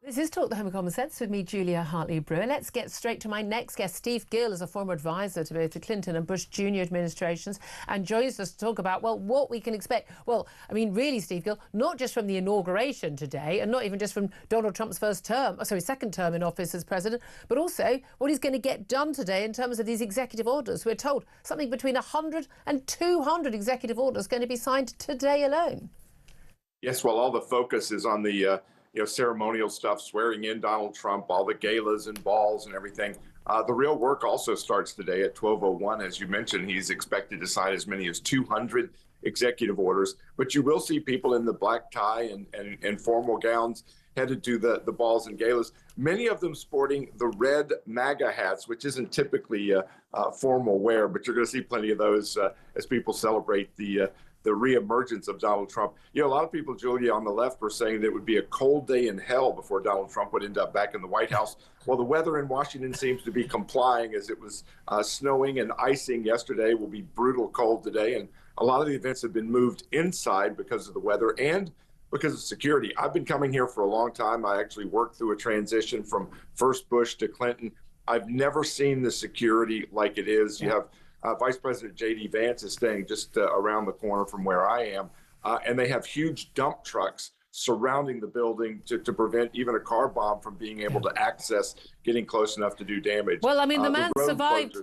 This is Talk the Home of Common Sense with me, Julia Hartley-Brewer. Let's get straight to my next guest. Steve Gill is a former advisor to both the Clinton and Bush Jr. administrations and joins us to talk about, well, what we can expect. Well, I mean, really, Steve Gill, not just from the inauguration today and not even just from Donald Trump's second term in office as president, but also what he's going to get done today in terms of these executive orders. We're told something between 100 and 200 executive orders going to be signed today alone. Yes, well, all the focus is on the ceremonial stuff, swearing in Donald Trump, all the galas and balls and everything. The real work also starts today at 12:01. As you mentioned, he's expected to sign as many as 200 executive orders. But you will see people in the black tie and formal gowns headed to the balls and galas, many of them sporting the red MAGA hats, which isn't typically formal wear, but you're going to see plenty of those as people celebrate the reemergence of Donald Trump. You know, a lot of people, Julia, on the left were saying that it would be a cold day in hell before Donald Trump would end up back in the White House. Well, the weather in Washington seems to be complying, as it was snowing and icing yesterday. Will be brutal cold today, and a lot of the events have been moved inside because of the weather and because of security. I've been coming here for a long time. I actually worked through a transition from first Bush to Clinton. I've never seen the security like it is. You have Vice President J.D. Vance is staying just around the corner from where I am, and they have huge dump trucks surrounding the building to prevent even a car bomb from being able to access, getting close enough to do damage. Well, I mean, the man survived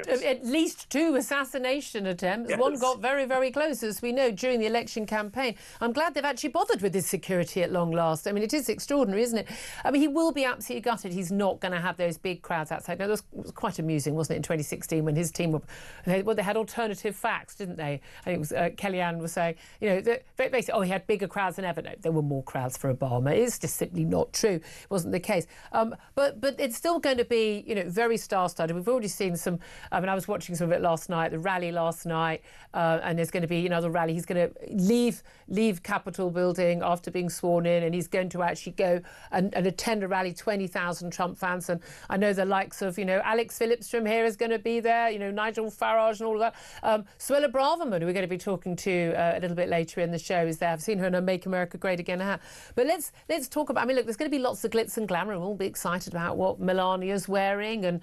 at least 2 assassination attempts. Yes. One got very, very close, as we know, during the election campaign. I'm glad they've actually bothered with this security at long last. I mean, it is extraordinary, isn't it? I mean, he will be absolutely gutted. He's not going to have those big crowds outside. Now, it was quite amusing, wasn't it, in 2016 when his team they had alternative facts, didn't they? I think it was Kellyanne was saying, you know, basically, he had bigger crowds than ever. No, there were more crowds for Obama. It's just simply not true. It wasn't the case. But it's still going to be, you know, very star-studded. We've already seen some. I mean, I was watching some of it last night, the rally last night, and there's going to be another rally. He's going to leave Capitol building after being sworn in, and he's going to actually go and attend a rally. 20,000 Trump fans, and I know the likes of, you know, Alex Phillips from here is going to be there. You know, Nigel Farage and all of that. Suella Braverman, who we're going to be talking to a little bit later in the show, is there. I've seen her in a Make America Great Again hat. But let's talk about, I mean, look, there's going to be lots of glitz and glamour, and we'll be excited about what Melania's wearing and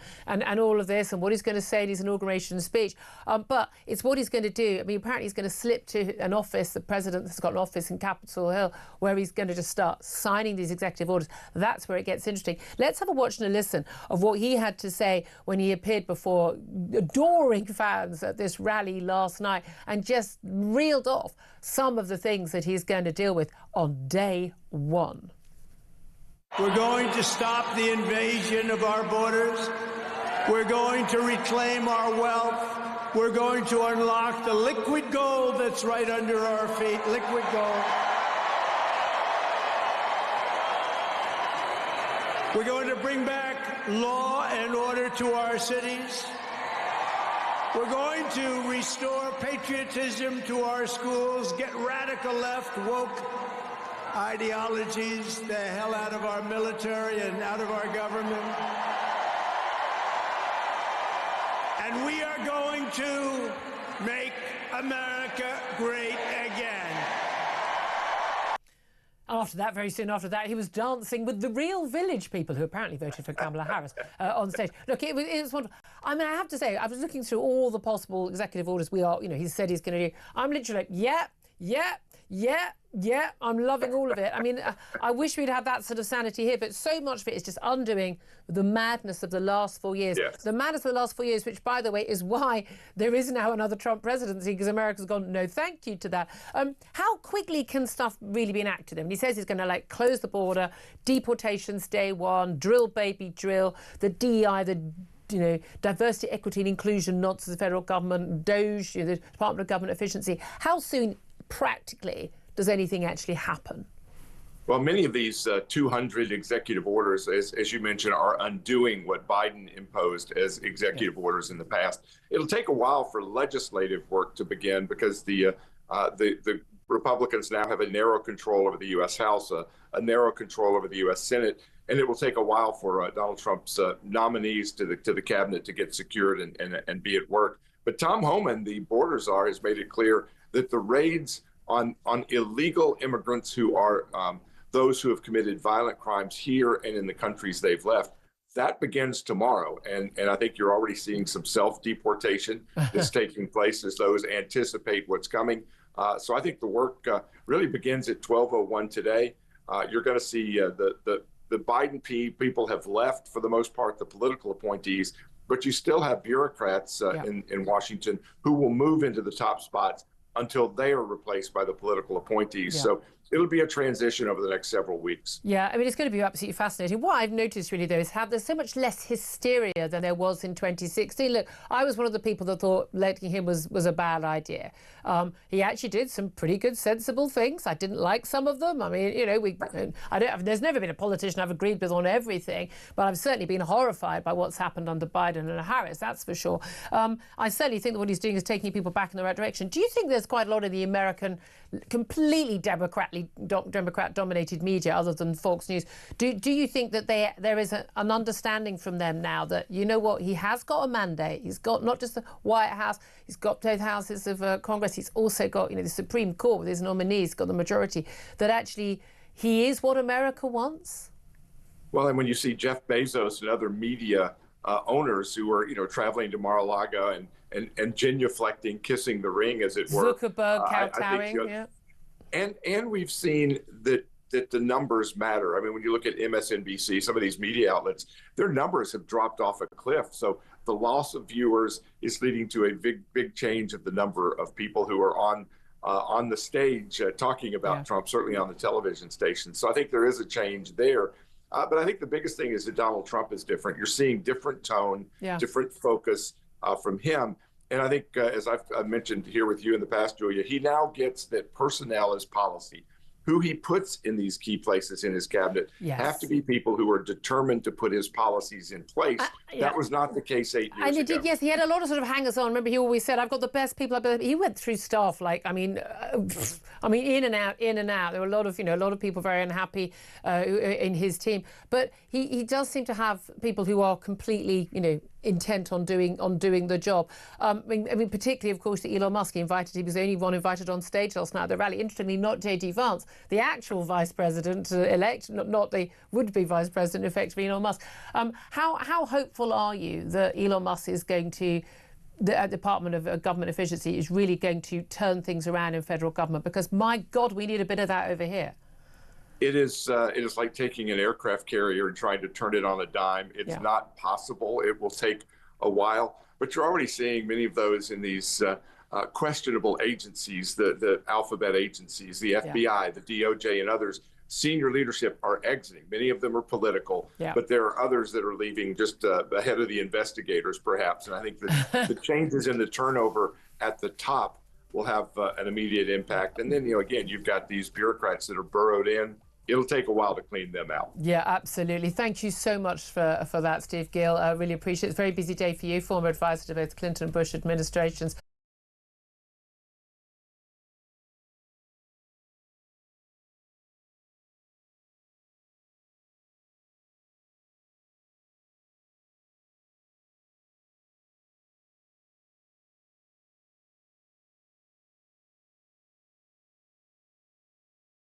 all of this and what he's going to say in his inauguration speech. But it's what he's going to do. I mean, apparently he's going to slip to an office, the president has got an office in Capitol Hill, where he's going to just start signing these executive orders. That's where it gets interesting. Let's have a watch and a listen of what he had to say when he appeared before adoring fans at this rally last night and just reeled off some of the things that he's going to deal with on day one. We're going to stop the invasion of our borders. We're going to reclaim our wealth. We're going to unlock the liquid gold that's right under our feet, liquid gold. We're going to bring back law and order to our cities. We're going to restore patriotism to our schools, get radical left, woke ideologies the hell out of our military and out of our government. And we are going to make America great again. After that, very soon after that, he was dancing with the real village people who apparently voted for Kamala Harris on stage. Look, it was wonderful. I mean, I have to say, I was looking through all the possible executive orders he said he's going to do. I'm literally like, yeah, I'm loving all of it. I mean, I wish we'd have that sort of sanity here, but so much of it is just undoing the madness of the last 4 years. Yes. The madness of the last 4 years, which, by the way, is why there is now another Trump presidency, because America's gone, no thank you to that. How quickly can stuff really be enacted? I mean, he says he's going to, like, close the border, deportations day one, drill, baby, drill, the DEI, diversity, equity and inclusion nods to the federal government, DOGE, the Department of Government Efficiency. How soon, practically, does anything actually happen? Well, many of these 200 executive orders, as you mentioned, are undoing what Biden imposed as executive orders in the past. It'll take a while for legislative work to begin because the Republicans now have a narrow control over the U.S. House, a narrow control over the U.S. Senate, and it will take a while for Donald Trump's nominees to the cabinet to get secured and be at work. But Tom Homan, the border czar, has made it clear that the raids on illegal immigrants who are those who have committed violent crimes here and in the countries they've left. That begins tomorrow, and I think you're already seeing some self-deportation that's taking place as those anticipate what's coming. So I think the work really begins at 12:01 today. You're going to see the Biden people have left, for the most part, the political appointees, but you still have bureaucrats in Washington who will move into the top spots until they are replaced by the political appointees. Yeah. So it'll be a transition over the next several weeks. Yeah, I mean, it's going to be absolutely fascinating. What I've noticed really, though, is how there's so much less hysteria than there was in 2016. Look, I was one of the people that thought letting him was a bad idea. He actually did some pretty good, sensible things. I didn't like some of them. I mean, you know, there's never been a politician I've agreed with on everything, but I've certainly been horrified by what's happened under Biden and Harris, that's for sure. I certainly think that what he's doing is taking people back in the right direction. Do you think there's quite a lot of the American, completely Democrat-dominated media, other than Fox News, do you think that there is an understanding from them now that, you know what, he has got a mandate, he's got not just the White House, he's got both houses of Congress, he's also got, you know, the Supreme Court with his nominees, got the majority, that actually he is what America wants? Well, and when you see Jeff Bezos and other media owners who are, you know, traveling to Mar-a-Lago and genuflecting, kissing the ring, as it were. Zuckerberg kowtowing, yeah. And we've seen that the numbers matter. I mean, when you look at MSNBC, some of these media outlets, their numbers have dropped off a cliff. So the loss of viewers is leading to a big change of the number of people who are on the stage talking about Trump, certainly on the television stations. So I think there is a change there. But I think the biggest thing is that Donald Trump is different. You're seeing different tone, different focus from him. And I think, as I've mentioned here with you in the past, Julia, he now gets that personnel is policy. Who he puts in these key places in his cabinet have to be people who are determined to put his policies in place. That was not the case 8 years ago. Did, yes, he had a lot of sort of hangers-on. Remember, he always said, I've got the best people. He went through staff like, I mean, in and out. There were a lot of people very unhappy in his team. But he does seem to have people who are completely, you know, intent on doing the job. I mean, particularly, of course, Elon Musk. He was the only one invited on stage last night at the rally. Interestingly, not J.D. Vance, the actual vice president elect, not the would-be vice president, effectively, Elon Musk. How hopeful are you that Elon Musk is going to, the Department of Government Efficiency is really going to turn things around in federal government? Because, my God, we need a bit of that over here. It is like taking an aircraft carrier and trying to turn it on a dime. It's not possible. It will take a while. But you're already seeing many of those in these questionable agencies, the alphabet agencies, the FBI, the DOJ, and others. Senior leadership are exiting. Many of them are political, but there are others that are leaving just ahead of the investigators, perhaps. And I think that the changes in the turnover at the top will have an immediate impact. And then, you know, again, you've got these bureaucrats that are burrowed in. It'll take a while to clean them out. Yeah, absolutely. Thank you so much for that, Steve Gill. I really appreciate it. It's a very busy day for you, former advisor to both Clinton and Bush administrations.